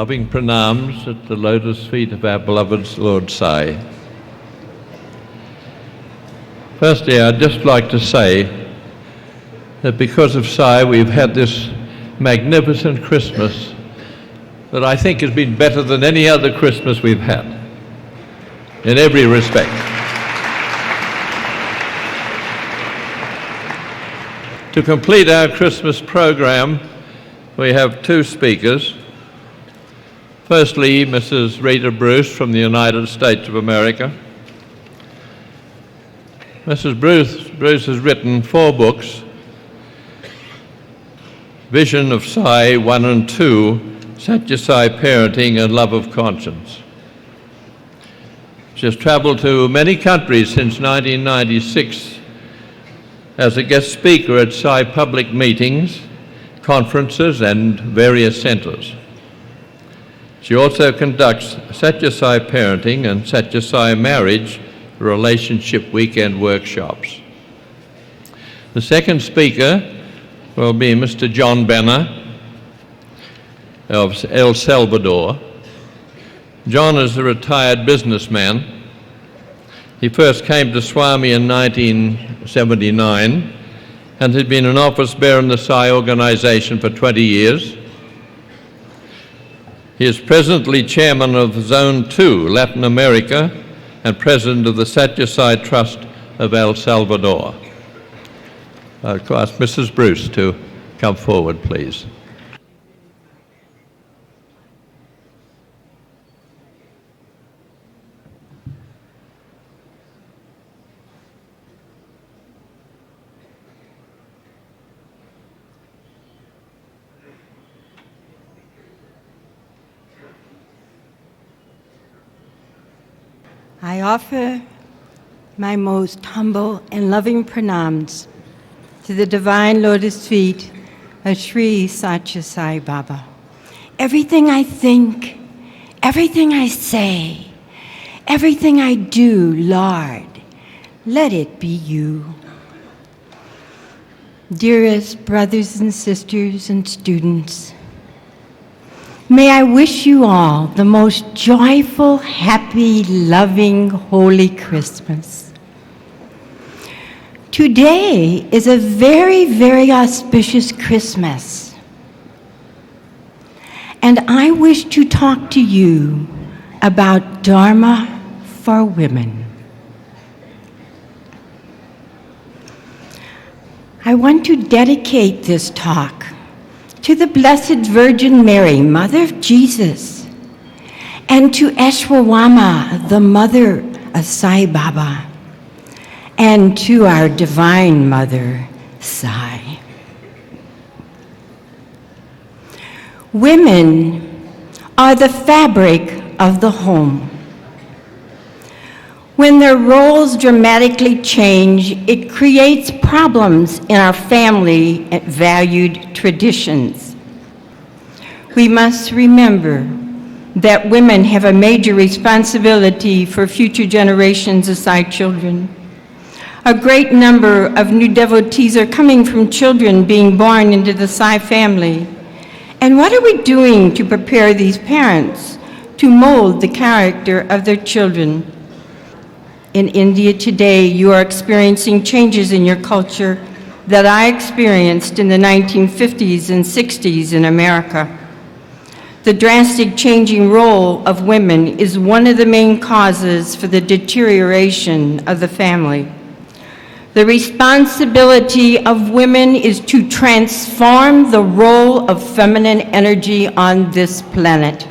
loving pranams at the lotus feet of our beloved Lord Sai. Firstly, I'd just like to say that because of Sai, we've had this magnificent Christmas that I think has been better than any other Christmas we've had, in every respect. To complete our Christmas program, we have two speakers. Firstly, Mrs. Rita Bruce from the United States of America. Mrs. Bruce has written 4 books: Vision of Sai 1 and 2, Sathya Sai Parenting and Love of Conscience. She has traveled to many countries since 1996 as a guest speaker at Sai public meetings, conferences and various centers. She also conducts Sathya Sai Parenting and Sathya Sai Marriage Relationship Weekend workshops. The second speaker will be Mr. John Benner of El Salvador. John is a retired businessman. He first came to Swami in 1979 and had been an office bearer in the Sai organization for 20 years. He is presently chairman of Zone 2, Latin America, and president of the Sathya Sai Trust of El Salvador. I'll ask Mrs. Bruce to come forward, please. I offer my most humble and loving pranams to the divine lotus feet of Sri Sathya Sai Baba. Everything I think, everything I say, everything I do, Lord, let it be you. Dearest brothers and sisters and students, may I wish you all the most joyful, happy, loving, holy Christmas. Today is a very, very auspicious Christmas. And I wish to talk to you about Dharma for women. I want to dedicate this talk to the Blessed Virgin Mary, Mother of Jesus, and to Eshwawama, the mother of Sai Baba, and to our Divine Mother, Sai. Women are the fabric of the home. When their roles dramatically change, it creates problems in our family and valued traditions. We must remember that women have a major responsibility for future generations of Sai children. A great number of new devotees are coming from children being born into the Sai family. And what are we doing to prepare these parents to mold the character of their children? In India today, you are experiencing changes in your culture that I experienced in the 1950s and 60s in America. The drastic changing role of women is one of the main causes for the deterioration of the family. The responsibility of women is to transform the role of feminine energy on this planet.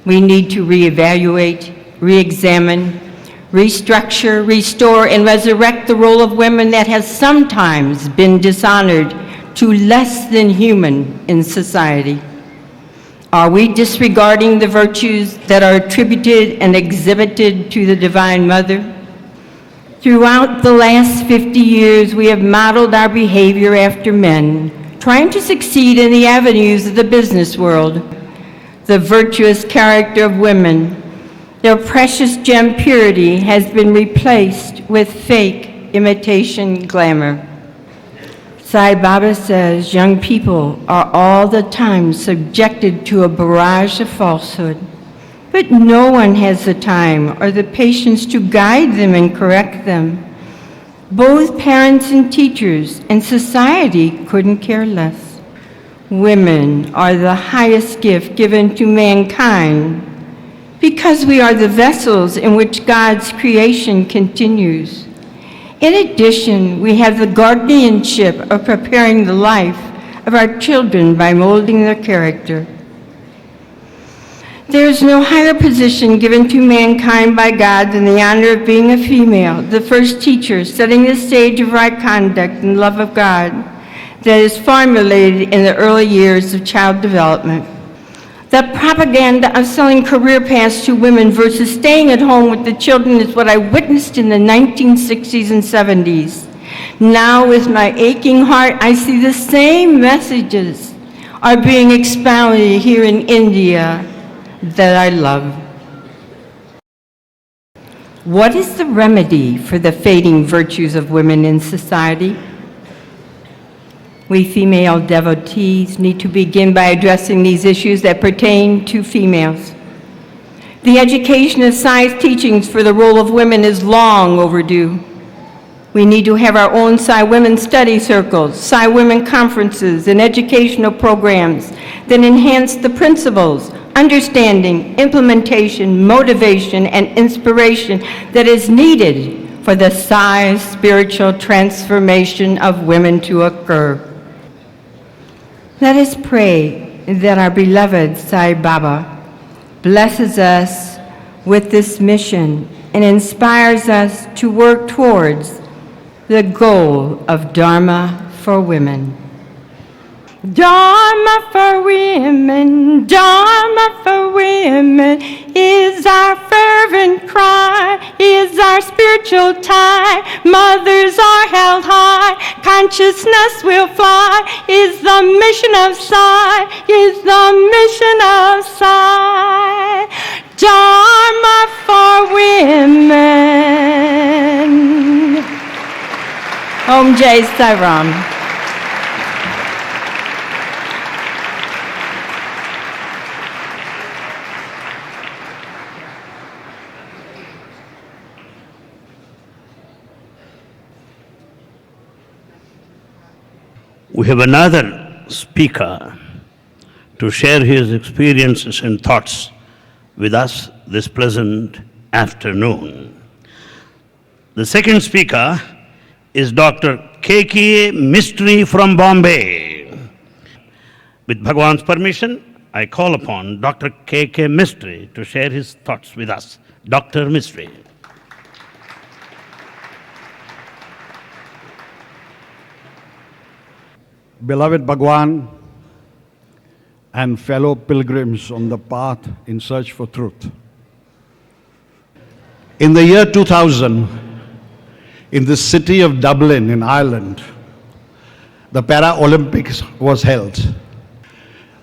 We need to reevaluate, re-examine, restructure, restore, and resurrect the role of women that has sometimes been dishonored to less than human in society. Are we disregarding the virtues that are attributed and exhibited to the Divine Mother? Throughout the last 50 years, we have modeled our behavior after men, trying to succeed in the avenues of the business world. The virtuous character of women, their precious gem purity, has been replaced with fake imitation glamour. Sai Baba says young people are all the time subjected to a barrage of falsehood, but no one has the time or the patience to guide them and correct them. Both parents and teachers and society couldn't care less. Women are the highest gift given to mankind because we are the vessels in which God's creation continues. In addition, we have the guardianship of preparing the life of our children by molding their character. There is no higher position given to mankind by God than the honor of being a female, the first teacher, setting the stage of right conduct and love of God that is formulated in the early years of child development. The propaganda of selling career paths to women versus staying at home with the children is what I witnessed in the 1960s and 70s. Now, with my aching heart, I see the same messages are being expounded here in India that I love. What is the remedy for the fading virtues of women in society? We female devotees need to begin by addressing these issues that pertain to females. The education of science teachings for the role of women is long overdue. We need to have our own Sai Women study circles, Sai Women conferences, and educational programs that enhance the principles, understanding, implementation, motivation, and inspiration that is needed for the Sai spiritual transformation of women to occur. Let us pray that our beloved Sai Baba blesses us with this mission and inspires us to work towards the goal of Dharma for women. Dharma for women, Dharma for women is our fervent cry, is our spiritual tie. Mothers are held high, consciousness will fly, is the mission of Sai, is the mission of Sai. Dharma for women. Om Jai Sai Ram. We have another speaker to share his experiences and thoughts with us this pleasant afternoon. The second speaker is Dr. K.K. Mistry from Bombay. With Bhagwan's permission, I call upon Dr. K.K. Mistry to share his thoughts with us. Dr. Mistry. Beloved Bhagwan and fellow pilgrims on the path in search for truth. In the year 2000, in the city of Dublin in Ireland, the Para-Olympics was held.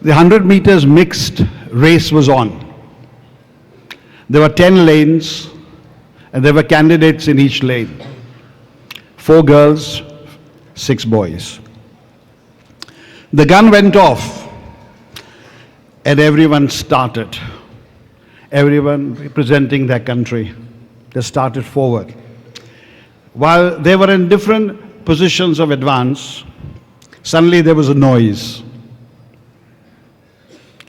The 100 meters mixed race was on. There were 10 lanes and there were candidates in each lane. 4 girls, 6 boys. The gun went off and everyone started. Everyone representing their country. They started forward. While they were in different positions of advance, suddenly there was a noise.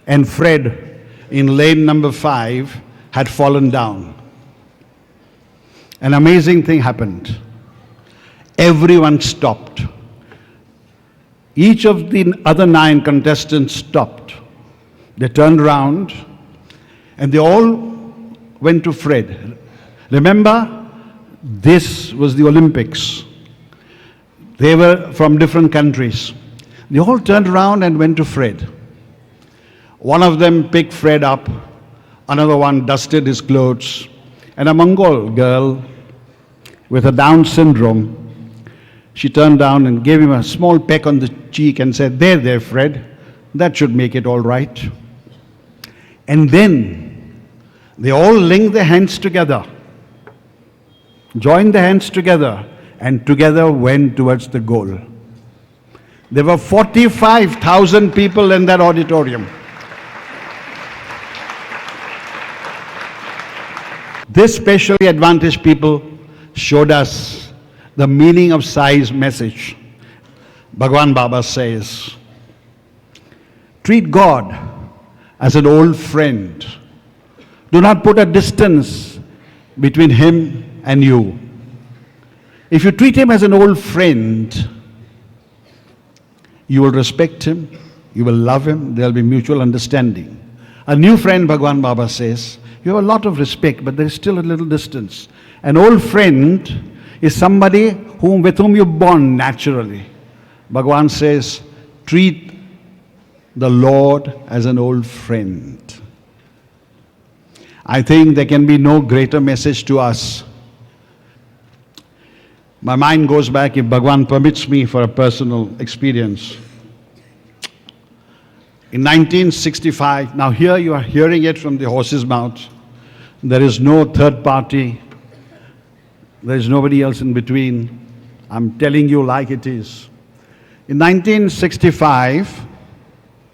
And Fred, in lane number 5, had fallen down. An amazing thing happened. Everyone stopped. Each of the other 9 contestants stopped. They turned around and they all went to Fred. Remember, this was the Olympics. They were from different countries. They all turned around and went to Fred. One of them picked Fred up, another one dusted his clothes, and a Mongol girl with a Down syndrome, she turned down and gave him a small peck on the cheek and said, there, Fred, that should make it all right. And then they all linked their hands together, joined their hands together, and together went towards the goal. There were 45,000 people in that auditorium. This specially advantaged people showed us the meaning of Sai's message. Bhagwan Baba says, treat God as an old friend. Do not put a distance between Him and you. If you treat Him as an old friend, you will respect Him, you will love Him, there will be mutual understanding. A new friend, Bhagwan Baba says, you have a lot of respect, but there is still a little distance. An old friend is somebody with whom you bond naturally. Bhagwan says, treat the Lord as an old friend. I think there can be no greater message to us. My mind goes back, if Bhagwan permits me, for a personal experience. In 1965, now here you are hearing it from the horse's mouth. There is no third party. There is nobody else in between. I'm telling you like it is. In 1965,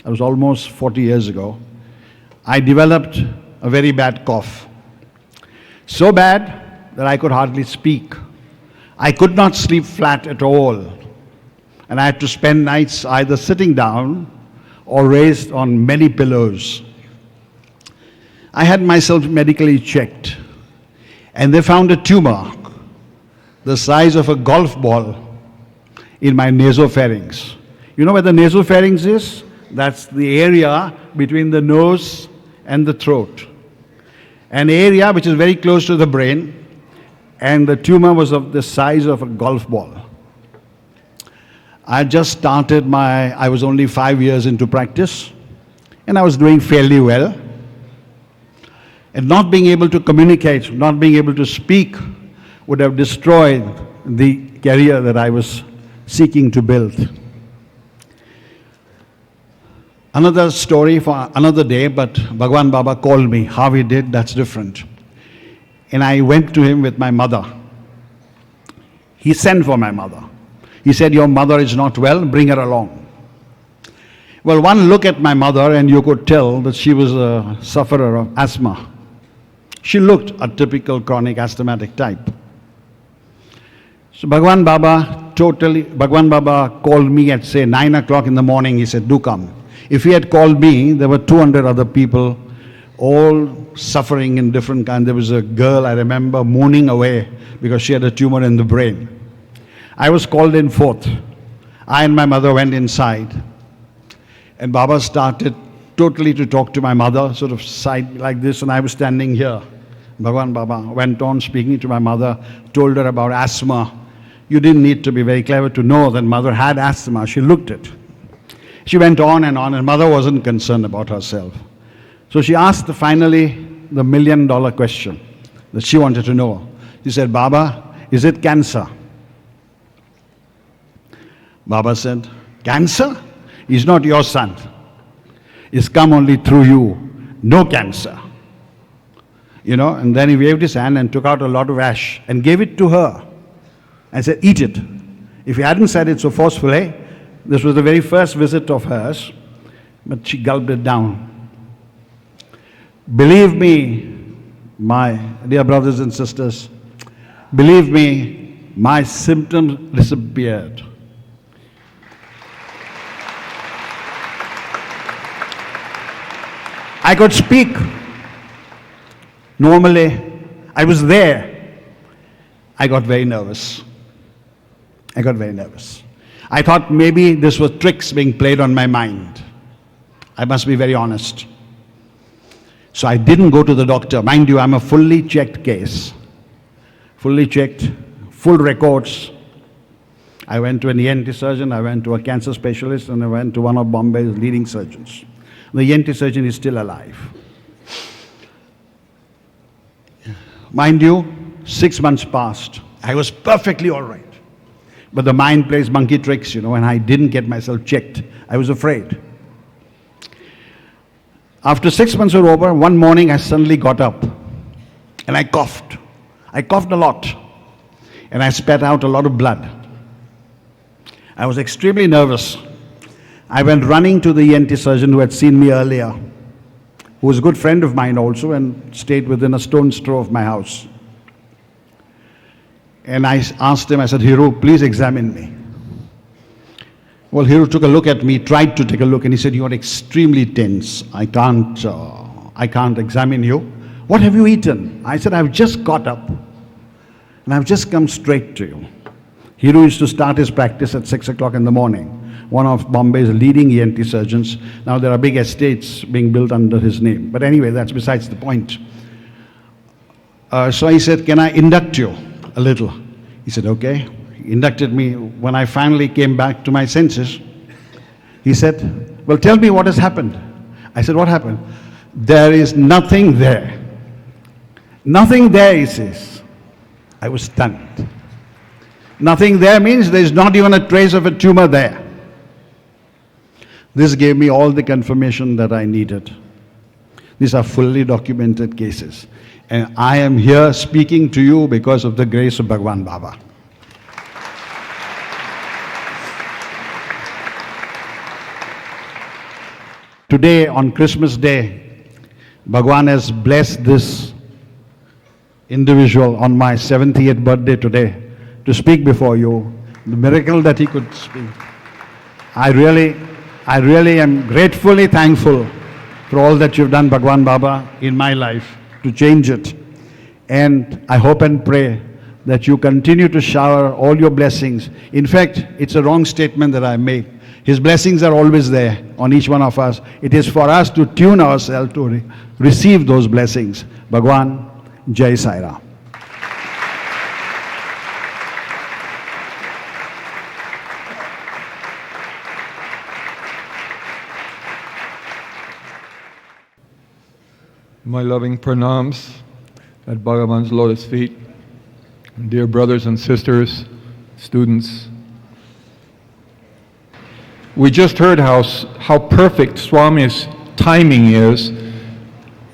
that was almost 40 years ago, I developed a very bad cough. So bad that I could hardly speak. I could not sleep flat at all. And I had to spend nights either sitting down or raised on many pillows. I had myself medically checked, and they found a tumor the size of a golf ball in my nasopharynx. You know where the nasopharynx is? That's the area between the nose and the throat. An area which is very close to the brain, and the tumor was of the size of a golf ball. I just started I was only 5 years into practice, and I was doing fairly well. And not being able to communicate, not being able to speak would have destroyed the career that I was seeking to build. Another story for another day, but Bhagwan Baba called me. How he did, that's different. And I went to him with my mother. He sent for my mother. He said, your mother is not well, bring her along. Well, one look at my mother and you could tell that she was a sufferer of asthma. She looked a typical chronic asthmatic type. So Bhagwan Baba called me at say 9 o'clock in the morning. He said, do come. If he had called me, there were 200 other people, all suffering in different kinds. There was a girl, I remember, moaning away because she had a tumor in the brain. I was called in fourth. I and my mother went inside. And Baba started totally to talk to my mother, sort of side like this, and I was standing here. Bhagwan Baba went on speaking to my mother, told her about asthma. You didn't need to be very clever to know that mother had asthma. She looked it. She went on, and mother wasn't concerned about herself. So she asked finally the $1 million question that she wanted to know. She said, Baba, is it cancer? Baba said, cancer? He's not your son. It's come only through you. No cancer. You know, and then he waved his hand and took out a lot of ash and gave it to her and said, eat it. If he hadn't said it so forcefully, this was the very first visit of hers, but she gulped it down. Believe me, my dear brothers and sisters, believe me, my symptoms disappeared. I could speak normally. I was there. I got very nervous. I thought maybe this was tricks being played on my mind. I must be very honest. So I didn't go to the doctor. Mind you, I'm a fully checked case. Fully checked, full records. I went to an ENT surgeon, I went to a cancer specialist, and I went to one of Bombay's leading surgeons. The ENT surgeon is still alive. Mind you, 6 months passed. I was perfectly all right. But the mind plays monkey tricks, you know, and I didn't get myself checked. I was afraid. After 6 months were over, one morning I suddenly got up and I coughed. I coughed a lot and I spat out a lot of blood. I was extremely nervous. I went running to the ENT surgeon who had seen me earlier, who was a good friend of mine also and stayed within a stone's throw of my house. And I asked him, I said, Hiru, please examine me. Well, Hiru took a look at me, tried to take a look, and he said, you are extremely tense. I can't examine you. What have you eaten? I said, I've just got up and I've just come straight to you. Hiru used to start his practice at 6 o'clock in the morning. One of Bombay's leading ENT surgeons. Now there are big estates being built under his name. But anyway, that's besides the point. So I said, can I induct you a little? He said, okay. He inducted me. When I finally came back to my senses, he said, well, tell me what has happened. I said, what happened? There is nothing there. Nothing there, he says. I was stunned. Nothing there means there is not even a trace of a tumor there. This gave me all the confirmation that I needed. These are fully documented cases. And I am here speaking to you because of the grace of Bhagwan Baba. Today, on Christmas Day, Bhagwan has blessed this individual on my 70th birthday today to speak before you. The miracle that he could speak. I really am gratefully thankful for all that you've done, Bhagwan Baba, in my life to change it. And I hope and pray that you continue to shower all your blessings. In fact, it's a wrong statement that I make. His blessings are always there on each one of us. It is for us to tune ourselves to receive those blessings. Bhagwan, Jai Sai Ram. My loving pranams at Bhagavan's lotus feet, dear brothers and sisters, students. We just heard how perfect Swami's timing is,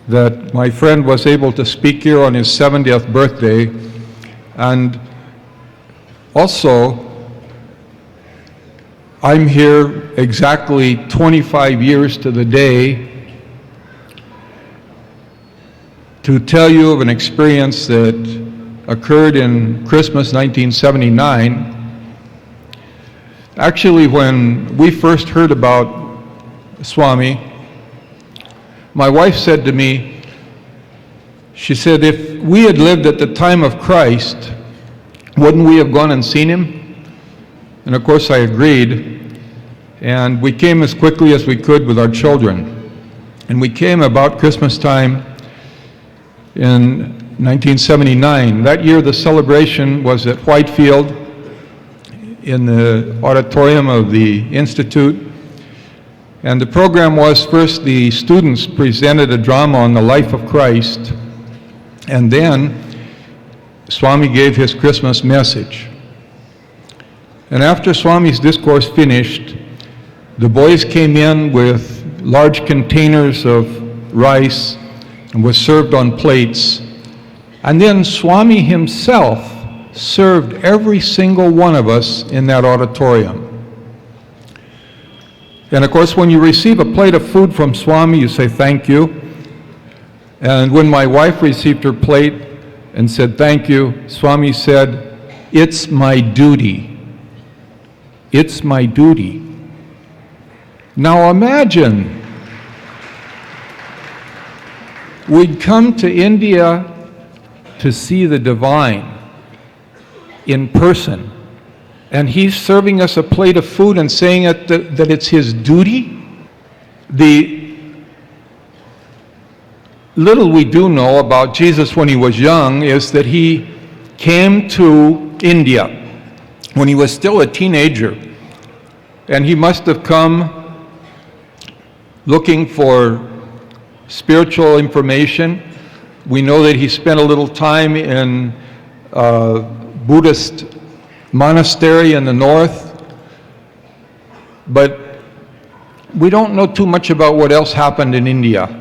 that my friend was able to speak here on his 70th birthday, and also I'm here exactly 25 years to the day to tell you of an experience that occurred in Christmas 1979. Actually, when we first heard about Swami, my wife said to me, she said, if we had lived at the time of Christ, wouldn't we have gone and seen him? And of course I agreed, and we came as quickly as we could with our children. And we came about Christmas time in 1979. That year the celebration was at Whitefield in the auditorium of the Institute. And the program was, first the students presented a drama on the life of Christ, and then Swami gave his Christmas message. And after Swami's discourse finished, the boys came in with large containers of rice and was served on plates. And then Swami himself served every single one of us in that auditorium. And of course, when you receive a plate of food from Swami, you say thank you. And when my wife received her plate and said thank you, Swami said, it's my duty. It's my duty. Now imagine, we'd come to India to see the divine in person, and he's serving us a plate of food and saying that it's his duty? The little we do know about Jesus when he was young is that he came to India when he was still a teenager, and he must have come looking for spiritual information. We know that he spent a little time in a Buddhist monastery in the north, but we don't know too much about what else happened in India.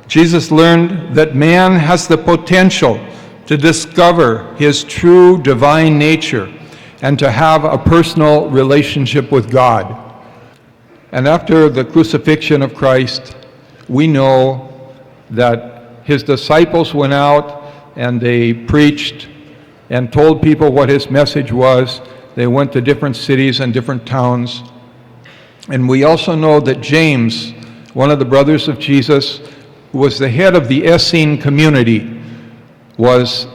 Jesus learned that man has the potential to discover his true divine nature and to have a personal relationship with God. And after the crucifixion of Christ, we know that his disciples went out and they preached and told people what his message was. They went to different cities and different towns. And we also know that James, one of the brothers of Jesus, who was the head of the Essene community, was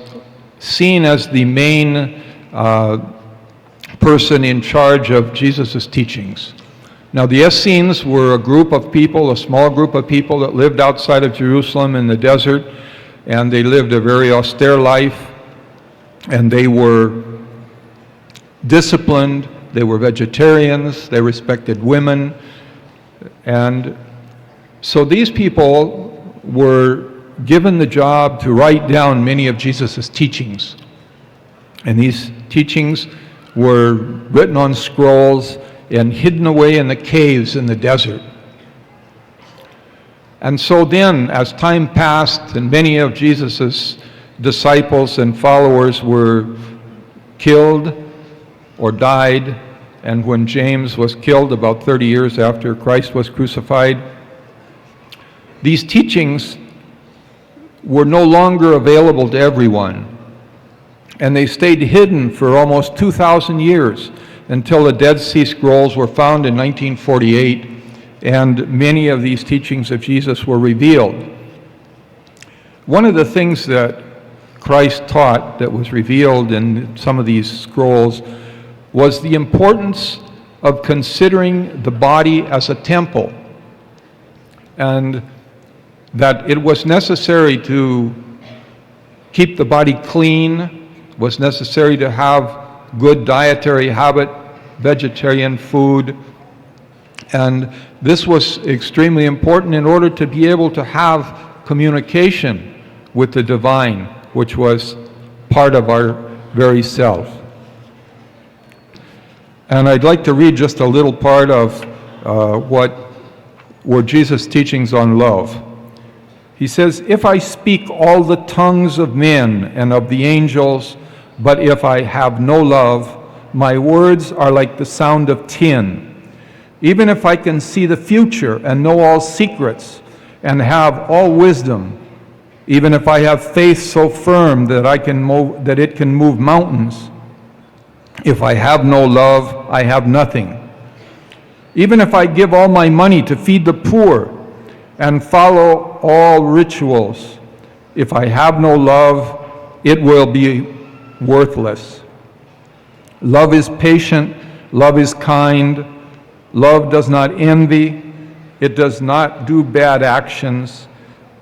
seen as the main person in charge of Jesus' teachings. Now, the Essenes were a group of people, a small group of people that lived outside of Jerusalem in the desert, and they lived a very austere life, and they were disciplined, they were vegetarians, they respected women, and so these people were given the job to write down many of Jesus' teachings. And these teachings were written on scrolls and hidden away in the caves in the desert. And so then, as time passed and many of Jesus' disciples and followers were killed or died, and when James was killed about 30 years after Christ was crucified, these teachings were no longer available to everyone. And they stayed hidden for almost 2,000 years until the Dead Sea Scrolls were found in 1948, and many of these teachings of Jesus were revealed. One of the things that Christ taught that was revealed in some of these scrolls was the importance of considering the body as a temple, and that it was necessary to keep the body clean, was necessary to have good dietary habit, vegetarian food, and this was extremely important in order to be able to have communication with the divine, which was part of our very self. And I'd like to read just a little part of what were Jesus' teachings on love. He says, "If I speak all the tongues of men and of the angels, but if I have no love, my words are like the sound of tin. Even if I can see the future and know all secrets and have all wisdom, even if I have faith so firm that it can move mountains, if I have no love, I have nothing. Even if I give all my money to feed the poor and follow all rituals, if I have no love, it will be worthless. Love is patient, love is kind, love does not envy, it does not do bad actions,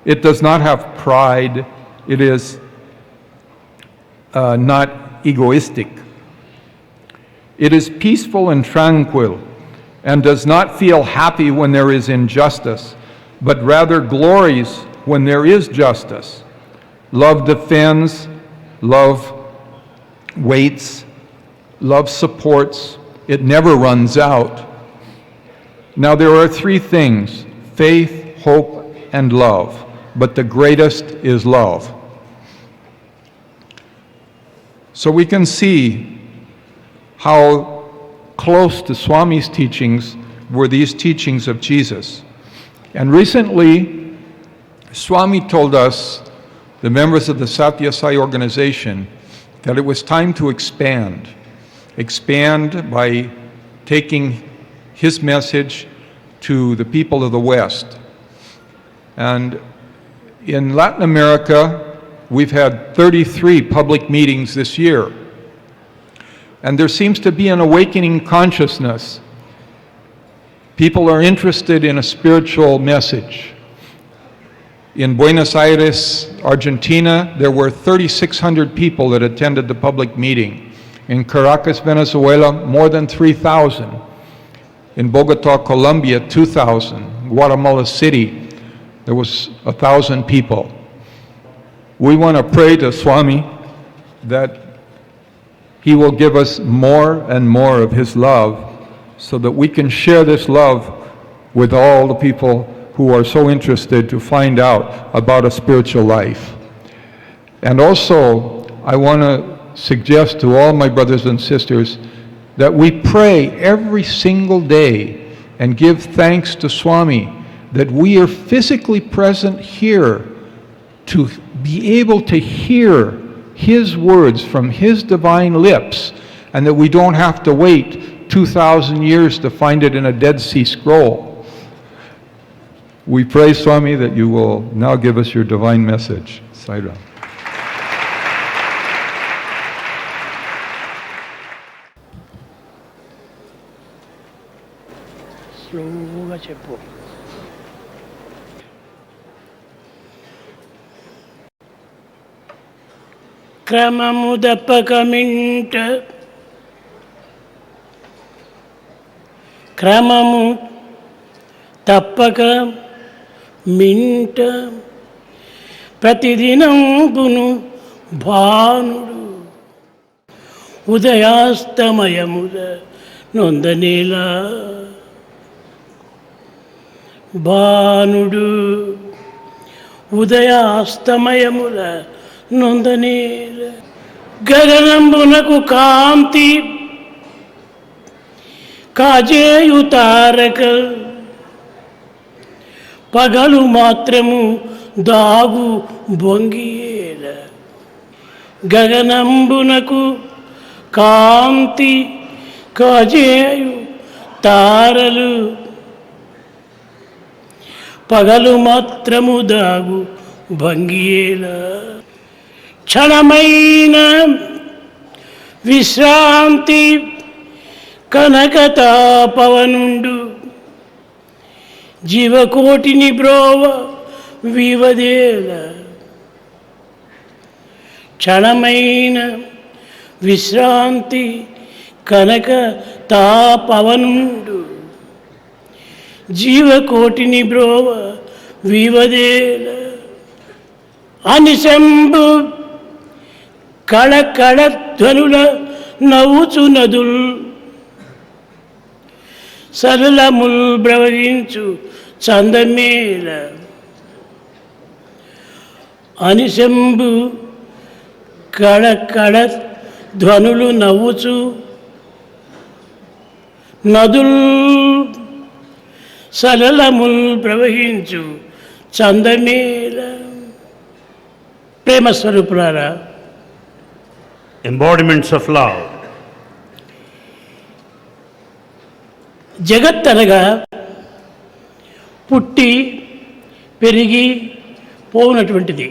it does not have pride, it is not egoistic. It is peaceful and tranquil, and does not feel happy when there is injustice, but rather glories when there is justice. Love defends, love waits, love supports, it never runs out. Now there are three things: faith, hope, and love, but the greatest is love." So we can see how close to Swami's teachings were these teachings of Jesus. And recently, Swami told us, the members of the Sathya Sai organization, that it was time to expand. Expand by taking his message to the people of the West. And in Latin America, we've had 33 public meetings this year. And there seems to be an awakening consciousness. People are interested in a spiritual message. In Buenos Aires, Argentina, there were 3,600 people that attended the public meeting. In Caracas, Venezuela, more than 3,000. In Bogota, Colombia, 2,000. Guatemala City, there was 1,000 people. We want to pray to Swami that he will give us more and more of his love so that we can share this love with all the people who are so interested to find out about a spiritual life. And also, I want to suggest to all my brothers and sisters that we pray every single day and give thanks to Swami that we are physically present here to be able to hear his words from his divine lips, and that we don't have to wait 2,000 years to find it in a Dead Sea Scroll. We pray, Swami, that you will now give us your divine message. Sai Ram. స్లోగా చెప్పు. క్రమము దప్పకమింట క్రమము తప్పక మింట ప్రతిదినంబును భానుడు ఉదయాస్తమయముల నొందనేలా భానుడు ఉదయాస్తమయముల నొందనేల గగనంబునకు కాంతి కాజేయు తారక పగలు మాత్రము దాగు బొంగియేల గగనంబునకు కాంతి కాజేయు తారలు పగలు మాత్రము దాగు భంగియేల క్షణమైన విశ్రాంతి కనకతాపవనుండు జీవకోటిని బ్రోవ వివదేల క్షణమైన విశ్రాంతి కనక తాపవనుండు జీవకోటిని బ్రోవ వివదేల అనిశంభు కళకళ ధ్వనుల నవ్వుచు నదుల్ సరళముల్ బ్రవగించు చందమేల అనిశంభు కళకళ ధ్వనులు నవ్వుచు నదుల్ సరళముల్ ప్రవహించు చందమేల. ప్రేమస్వరూపులారా, embodiments of love. జగత్ అనగా పుట్టి పెరిగి పోనటువంటిది.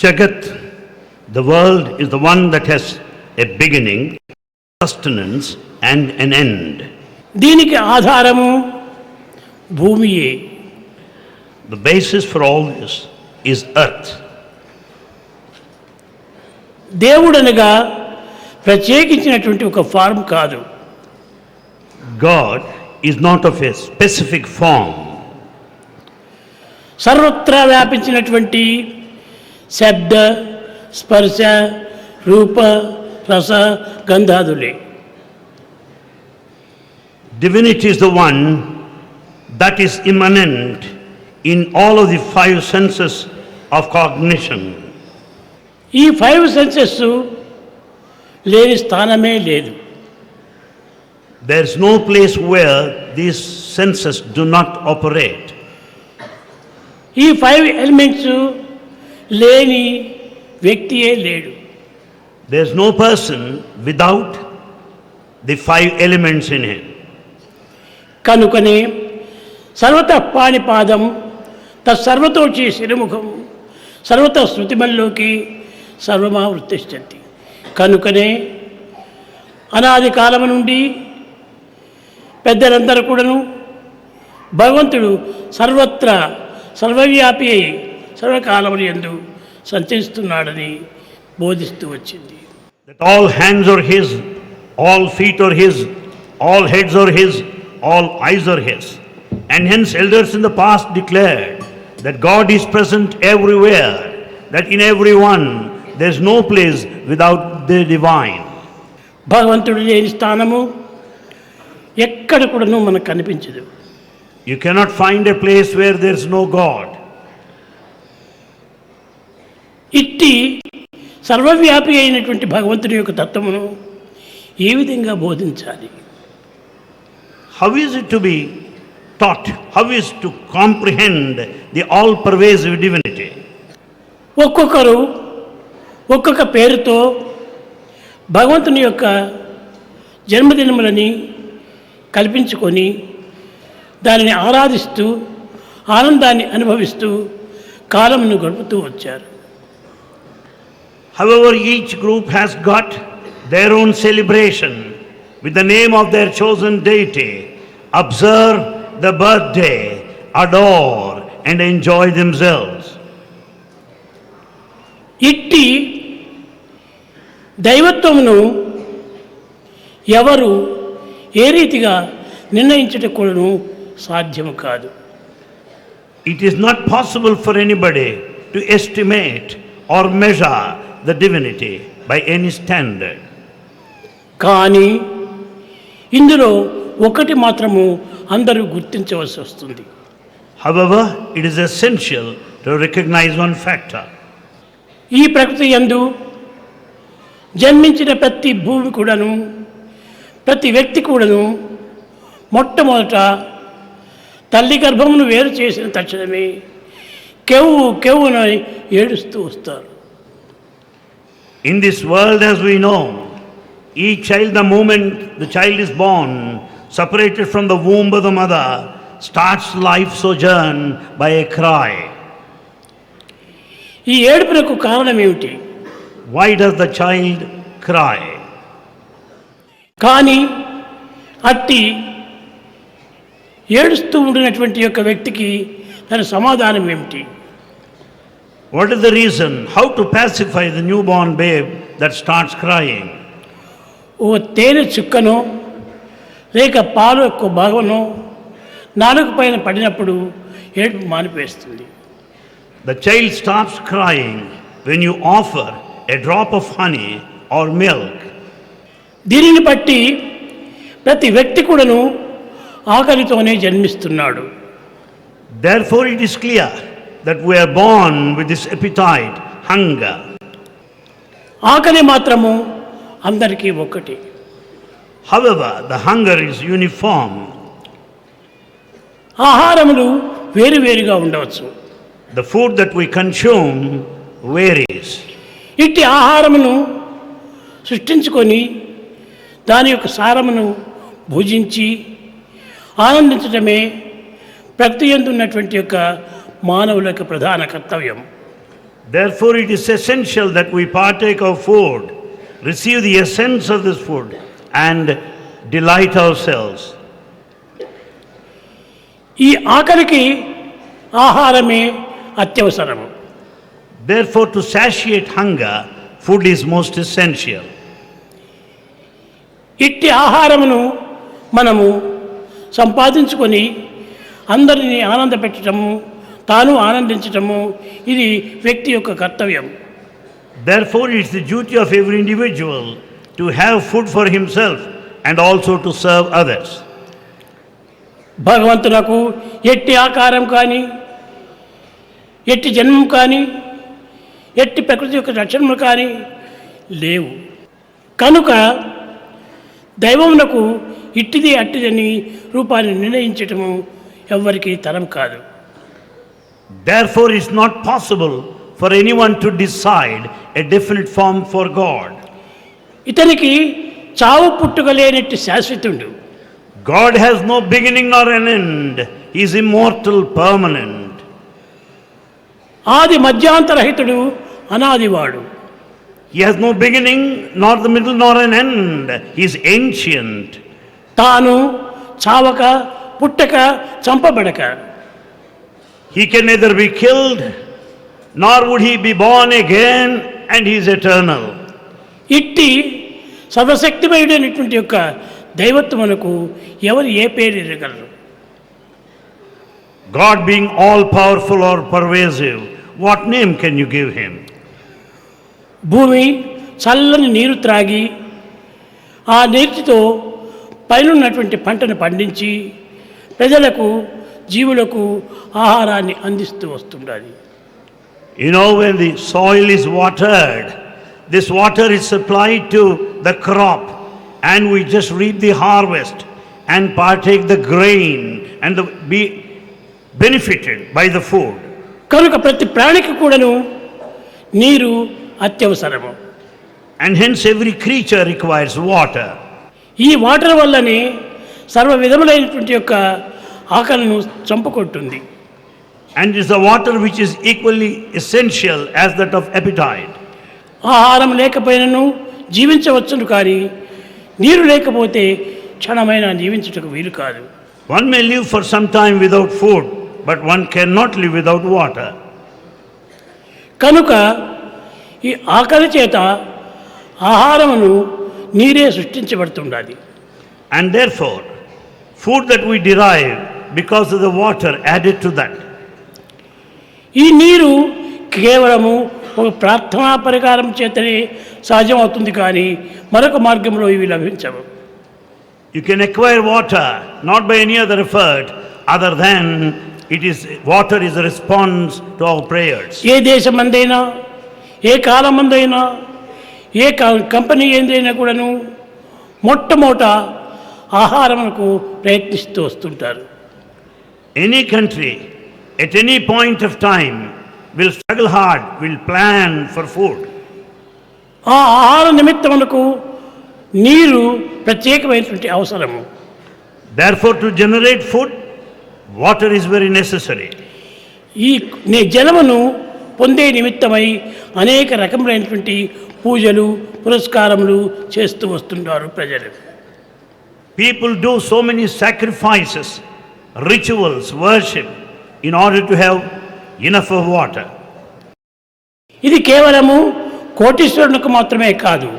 Jagat, the world, is the one that has a beginning, sustenance and an end. దీనికి ఆధారము భూమియే. The basis for all this is earth. దేవుడనగా ప్రత్యేకించినటువంటి ఒక ఫార్మ్ కాదు. God is not of a specific form. సర్వత్రా వ్యాపించినటువంటి శబ్ద స్పర్శ రూప రస గంధాదులే. Divinity is the one that is immanent in all of the five senses of cognition. ఈ five senses లేని స్థానమే లేదు. There is no place where these senses do not operate. ఈ five elements లేని వ్యక్తియే లేడు. There is no person without the five elements in him. కనుకనే సర్వత పాణిపాదం తత్సర్వతోచి శిరముఖం సర్వత శృతిమల్లోకి సర్వమావృత్తిష్టంతి. కనుకనే అనాది కాలము నుండి పెద్దలందరూ కూడాను భగవంతుడు సర్వత్రా సర్వవ్యాపి అయి సర్వకాలములు యందు సంచరిస్తున్నాడని బోధిస్తూ వచ్చింది. That all hands are his, all feet are his, all heads are his, all eyes are his. And hence elders in the past declared that God is present everywhere, that in everyone there is no place without the divine. భగవంతుడు లేని స్థానము ఎక్కడ కూడాను మనకు కనిపించదు. You cannot find a place where there is no God. ఇట్టి సర్వవ్యాపి అయినటువంటి భగవంతుని యొక్క తత్వమును ఏ విధంగా బోధించాలి? How is it to be taught? How is to comprehend the all-pervasive divinity? ఒక్కొక్కరు ఒక్కొక్క పేరుతో భగవంతుని యొక్క జన్మదినములని కల్పించుకొని దానిని ఆరాధిస్తూ ఆనందాన్ని అనుభవిస్తూ కాలమును గడుపుతూ వచ్చారు. However, each group has got their own celebration with the name of their chosen deity, observe the birthday, adore and enjoy themselves. ఇట్టి దైవత్వమును ఎవరు ఏ రీతిగా నిర్ణయించుటకు సాధ్యము కాదు. It is not possible for anybody to estimate or measure the divinity by any standard. కానీ ఇందులో ఒకటి మాత్రము అందరూ గుర్తించవలసి వస్తుంది. However, it is essential to recognize one factor. ఈ ప్రకృతి యందు జన్మించిన ప్రతి భూమి కూడాను ప్రతి వ్యక్తి కూడాను మొట్టమొదట తల్లి గర్భమును వేరు చేసిన తక్షణమే కెవ్వు కెవ్వున ఏడుస్తూ వస్తారు. In this world, as we know, each child, the moment the child is born, separated from the womb of the mother, starts life sojourn by a cry. ఈ ఏడుపునకు కారణం ఏమిటి? Why does the child cry? కానీ అట్టి ఏడుస్తూ ఉండినటువంటి యొక్క వ్యక్తికి దాని సమాధానం ఏమిటి? What is the reason? How to pacify the newborn babe that starts crying? ఓ తేనె చుక్కనో లేక పాలు ఎక్కువ భాగమనో నాలుగు పైన పడినప్పుడు ఏడుపు మానిపేస్తుంది. The child stops crying when you offer a drop of honey or milk. దీనిని బట్టి ప్రతి వ్యక్తి కూడాను ఆకలితోనే జన్మిస్తున్నాడు. Therefore, it is clear that we are born with this appetite, hunger. ఆకలి మాత్రము అందరికీ ఒక్కటి. However, the hunger is uniform. ఆహారములు వేరువేరుగా ఉండవచ్చు. The food that we consume varies. ఇట్టి ఆహారమును సృష్టించుకొని దాని యొక్క సారమును భుజించి ఆనందించడమే ప్రకృతి యందు ఉన్నటువంటి యొక్క మానవుల యొక్క ప్రధాన కర్తవ్యం. Therefore, it is essential that we partake of food, receive the essence of this food and delight ourselves. ఈ ఆకలికి ఆహారమే అత్యవసరము. Therefore, to satiate hunger, food is most essential. ఇట్టి ఆహారమును మనము సంపాదించుకొని అందరినీ ఆనందపెట్టడము తాను ఆనందించటము ఇది వ్యక్తి యొక్క కర్తవ్యం. Therefore, it is the duty of every individual to have food for himself and also to serve others. భగవంతునకు ఎట్టి ఆకారం కానీ ఎట్టి జన్మం కానీ ఎట్టి ప్రకృతి యొక్క లక్షణములు కానీ లేవు. కనుక దైవమునకు ఇట్టిది అట్టిదని రూపాన్ని నిర్ణయించటము ఎవ్వరికీ తరం కాదు. Therefore, it is not possible for anyone to decide a definite form for God. ఇతనికి చావు పుట్టుక లేనట్టి శాశ్వతుడు. God has no beginning nor an end. He is immortal, permanent. ఆది మధ్యాంతరహితుడు అనాదివాడు. He has no beginning, nor the middle, nor an end. He is ancient. తాను చావక పుట్టక చంపబడక. He can neither be killed, nor would he be born again, and he is eternal. ఇట్టి సర్వశక్తిమయుడైనటువంటి యొక్క దైవత్వమునకు ఎవరు ఏ పేరు ఇవ్వగలరు? God being all-powerful or pervasive, what name can you give him? భూమి చల్లని నీరు త్రాగి ఆ నీటితో పైనున్నటువంటి పంటను పండించి ప్రజలకు జీవులకు ఆహారాన్ని అందిస్తూ వస్తుండాలి. You know, when the soil is watered, this water is supplied to the crop and we just reap the harvest. and partake the grain and be benefited by the food. కనుక ప్రతి ప్రాణికి కూడాను నీరు అత్యవసరము. And hence every creature requires water. ఈ water వల్లనే సర్వ విధములైనటువంటి యొక్క ఆకలిను చంపుకొంటుంది. And it is the water which is equally essential as that of appetite. ఆహారం లేకపోయినను జీవించవచ్చును, కానీ నీరు లేకపోతే క్షణమైనా జీవించుటకు వీలు కాదు. One may live for some time without food, but one cannot live without water. కనుక ఈ ఆకలి చేత ఆహారమును నీరే సృష్టించబడుతుండాలి. And therefore, food that we derive because of the water added to that. ఈ నీరు కేవలము ఒక ప్రార్థనా పరికారం చేతనే సహజం అవుతుంది, కానీ మరొక మార్గంలో ఇవి లభించవు. You can acquire water not by any other effort other than water is a response to our prayers. ఏ దేశమందైనా, ఏ కాలమందైనా, ఏ కంపెనీ ఏందైనా కూడాను మొట్టమొదట ఆహారమునకు ప్రయత్నిస్తూ వస్తుంటారు. Any country at any point of time will struggle hard, will plan for food. ఆ ఆహార నిమిత్తమునకు నీరు ప్రత్యేకమైనటువంటి అవసరము. Therefore, to generate food, water is very necessary. ఈ జలమును పొందే నిమిత్తమై అనేక రకములైనటువంటి పూజలు పురస్కారములు చేస్తూ వస్తుంటారు ప్రజలు. People do so many sacrifices, rituals, worship in order to have enough of water. ఇది కేవలము కోటీశ్వరునికి మాత్రమే కాదు,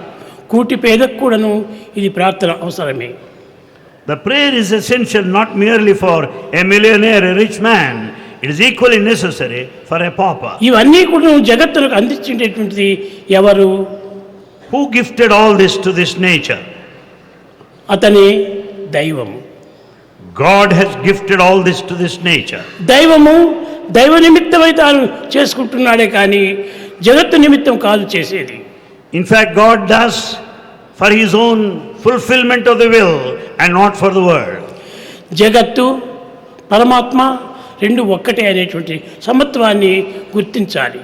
కూటి పేదకు కూడాను ఇది ప్రార్థన అవసరమే. The prayer is essential not merely for a millionaire, a rich man. It is equally necessary for a pauper. ఇవన్నీ కూడా జగత్తులకు అందించేటటువంటిది ఎవరు? Who gifted all this to this nature? అతనే దైవము. God has gifted all this to this nature. దైవము దైవ నిమిత్తమై తాను చేసుకుంటున్నాడే కానీ జగత్తు నిమిత్తం కాదు చేసేది. In fact, God does for his own fulfillment of the will and not for the world. జగత్తు పరమాత్మ రెండు ఒక్కటే అనేటువంటి సమత్వాన్ని గుర్తించాలి.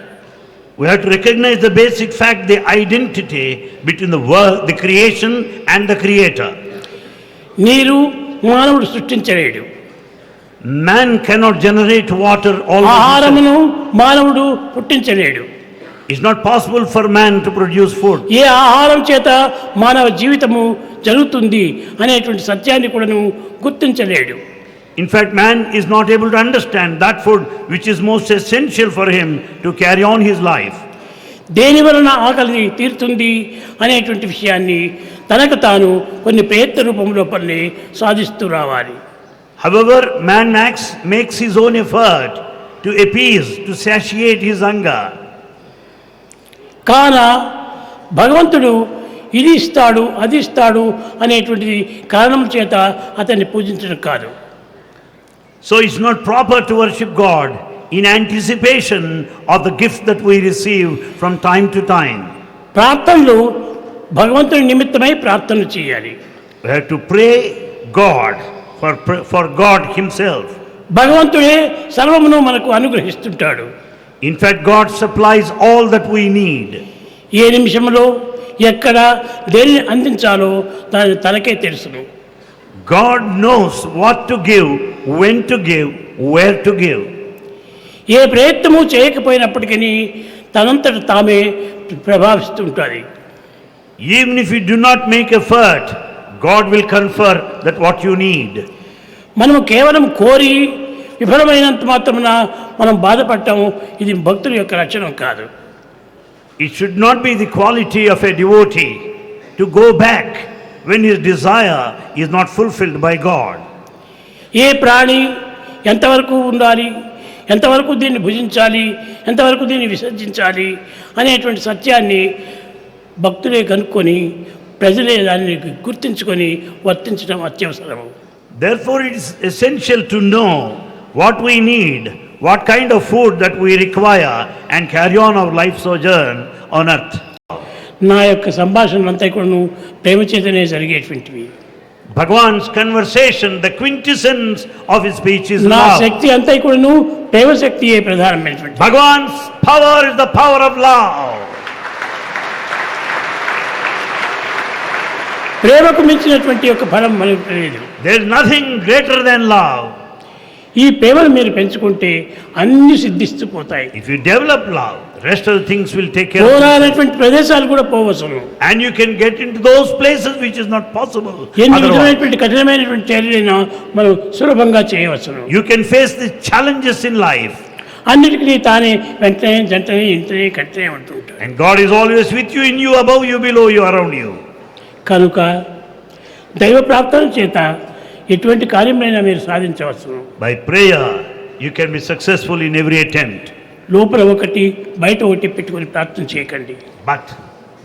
We have to recognize the basic fact, the identity between the world, the creation and the creator. నీరు మానవుడు సృష్టించలేడు. Man cannot generate water all by himself. ఆహారమును మానవుడు పుట్టించలేడు. It's not possible for man to produce food. ఏ ఆహారం చేత మానవ జీవితము జరుగుతుంది అనేటువంటి సత్యాన్ని కూడాను గుర్తించలేడు. In fact, man is not able to understand that food which is most essential for him to carry on his life. దేని వలన ఆకలి తీరుతుంది అనేటువంటి విషయాన్ని తనకు తాను కొన్ని ప్రయత్న రూపంలో పని సాధిస్తూ రావాలి. However, man makes his own effort to appease, to satiate his hunger. కాన భగవంతుడు ఇది ఇస్తాడు అది ఇస్తాడు అనేటువంటిది కారణం చేత అతన్ని పూజించడం కాదు. So it's not proper to worship God in anticipation of the gift that we receive from time to time. ప్రార్థనలు భగవంతుని నిమిత్తమై ప్రార్థన చేయాలి. We have to pray God for God himself. భగవంతుడే సర్వమును మనకు అనుగ్రహిస్తుంటాడు. In fact, God supplies all that we need. ఏ నిమిషంలో ఎక్కడ దేనిని అందించాలో దాన్ని తనకే తెలుసును. God knows what to give, when to give, where to give. ఏ ప్రయత్నము చేయకపోయినప్పటికీ తనంతట తామే ప్రభావిస్తుంటుంది. Even if you do not make effort, God will confer that what you need. మనము కేవలం కోరి విఫలమైనంత మాత్రమున మనం బాధపడటం ఇది భక్తుల యొక్క లక్షణం కాదు. It should not be the quality of a devotee to go back when his desire is not fulfilled by God. ఏ ప్రాణి ఎంతవరకు ఉండాలి, ఎంతవరకు దీన్ని భుజించాలి, ఎంతవరకు దీన్ని విసర్జించాలి అనేటువంటి సత్యాన్ని భక్తులే కనుక్కొని ప్రజలే దాన్ని గుర్తించుకొని వర్తించడం అత్యవసరము. Therefore, it is essential to know what we need, what kind of food that we require and carry on our life sojourn on earth. నా యొక్క సంభాషణలంతా కూడా ప్రేమ చేతనే జరిగేటువంటివి. Bhagwan's conversation, the quintessence of his speech is నా love. శక్తి అంతా కూడాను ప్రేమ శక్తియే ప్రధానమైనటువంటి. Bhagwan's power is the power of love. ప్రేమకు మించినటువంటి ఒక ఫలం మనకు తెలియదు. There is nothing greater than love. ఈ ప్రేమను మీరు పెంచుకుంటే అన్ని సిద్ధిస్తూ పోతాయి. If you develop love, rest of the things will take care of it. పోరానటువంటి ప్రదేశాలు కూడా పోవచ్చును. And you can get into those places which is not possible ఎన్ని otherwise. విధమైనటువంటి కఠినమైనటువంటి చర్యలను మనం సులభంగా చేయవచ్చును. You can face the challenges in life. అన్నిటికీ తానే వెంటనే జంటనే ఇంటనే కట్టనే ఉంటుంటాడు. And God is always with you, in you, above you, below you, around you. కనుక దైవ ప్రార్థన చేత ఎటువంటి కార్యమైనా మీరు సాధించవచ్చును. By prayer, you can be successful in every attempt. లోపల ఒకటి బయట ఒకటి పెట్టుకొని ప్రార్థన చేయకండి. But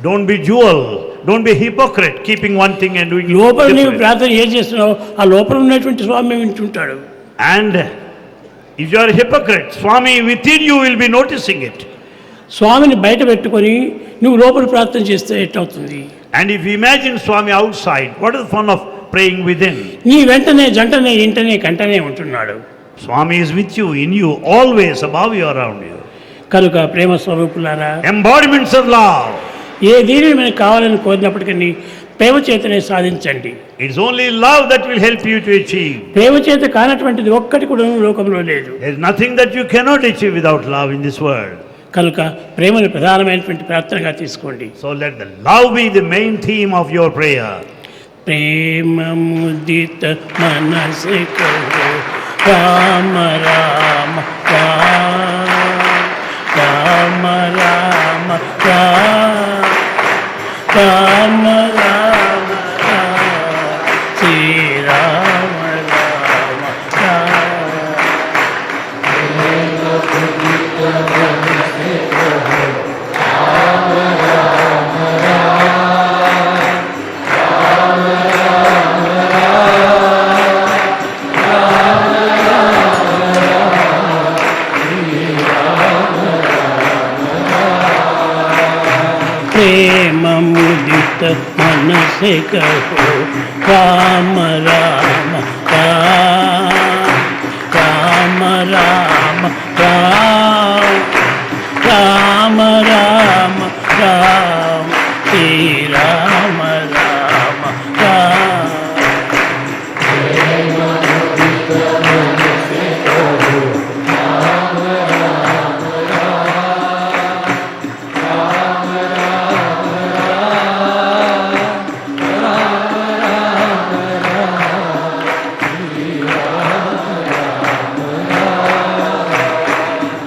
don't be dual, don't be hypocrite, keeping one thing and doing it లోపల నీవు different. ప్రార్థన ఏం చేస్తున్నావు ఆ లోపల ఉన్నటువంటి స్వామి వింటుంటాడు. And if you are a hypocrite, Swami within you will be noticing it. స్వామిని బయట పెట్టుకొని నువ్వు లోపల ప్రార్థన చేస్తే ఎట్టవుతుంది? And if you imagine Swami outside, what is the fun of praying within? నీ వెంటనే జంటనే ఇంటనే కంటనే ఉంటున్నాడు. Swami is with you, in you, always above you, around you. కనుక ప్రేమ స్వరూపులారా, Embodiments of love. ఏ దీనిని మనకు కావాలని కోరినప్పటికీ ప్రేమ చేతనే సాధించండి. It's only love that will help you to achieve. ప్రేమ చేత కానటువంటిది ఒక్కటి కూడా లోకంలో లేదు. There's nothing that you cannot achieve without love in this world. కనుక ప్రేమను ప్రధానమైనటువంటి ప్రార్థనగా తీసుకోండి. So let the love be the main theme of your prayer. ప్రేమ ముదిత మనసే కహో రామ రామ రామ రామ రామ రామ శ్రీ రామ రామ ప్రేమ ముదిత మనసే కహో రామ రామ రామ రామ రామ రామ రామ శ్రీ రామ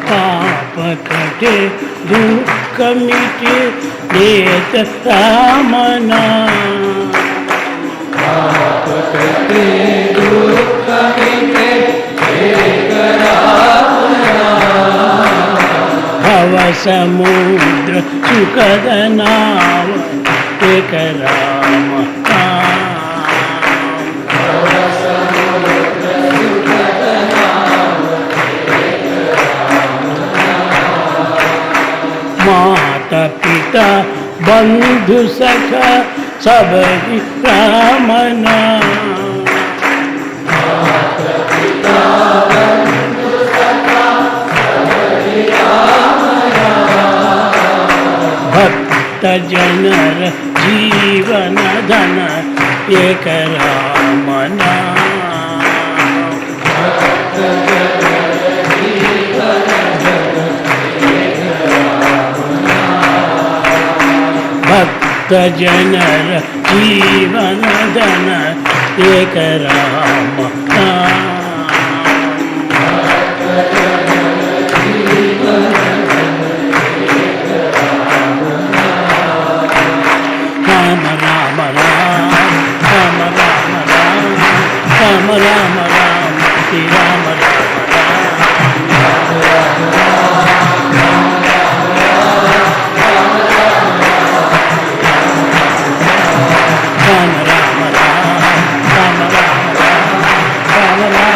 రామ కటే దుఃఖ మిటే దేత రామనా భవ సముద్ర సుఖద నావ ఏక రామ माता पिता बंधु सखा सबरी रामना भक्त जनर जीवन धन एक रामना भक्त जनर जीवन धन एक राम राम राम राम राम राम राम राम राम राम श्री राम राम राम राम राम राम राम राम राम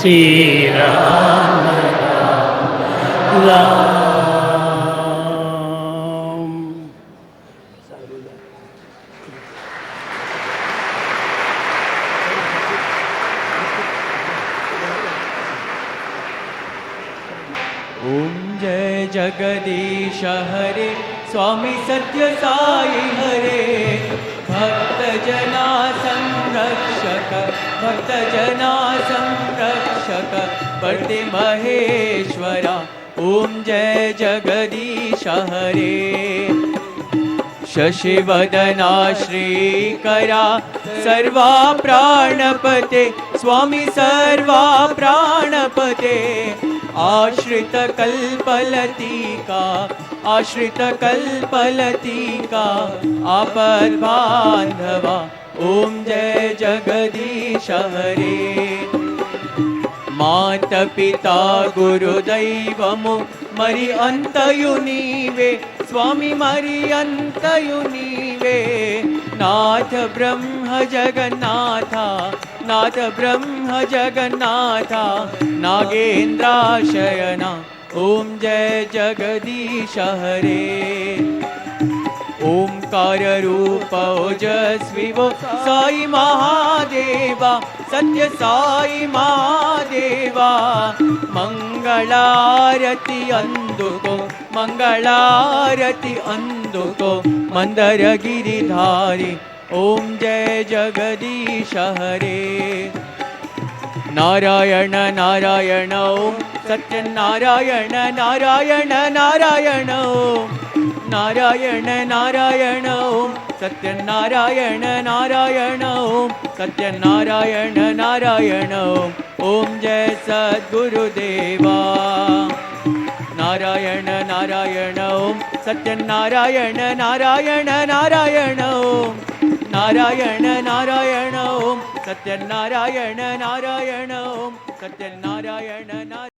श्रीराम राम। ओम जय जगदीश हरे स्वामी सत्य साई हरे भक्त जना संरक्षक भक्त जना संरक्षक बड़े महेश्वरा ओम जय जगदीश हरे शशिवदना श्रीकरा सर्वा प्राणपते स्वामी सर्वा प्राणपते आश्रित कल्पलतिका आश्रित कल्पलतिका आपद बांधवा ओम जय जगदीश हरे मात पिता गुरुदैवमु मरि अंतयु नीवे स्वामी मरि अंतयु नीवे नाथ ब्रह्म जगन्नाथा नाथ ब्रह्म जगन्नाथा नागेन्द्राशयना ओम जय जगदीश हरे ओंकार रूप ओजस्वी वो साई महादेवा सत्य साई महादेवा मंगलारति अंदुको मंगलारति अंदुको मंदर गिरिधारी ओम जय जगदीश हरे नारायण नारायण ओम सत्य नारायण नारायण नारायण ओम नारायण नारायण ओम सत्य नारायण नारायण ओम सत्य नारायण नारायण ओम जय सद्गुरुदेवा नारायण नारायण ओम सत्य नारायण नारायण नारायण ओम नारायण नारायण ओम सत्य नारायण नारायण ओम सत्य नारायण नारायण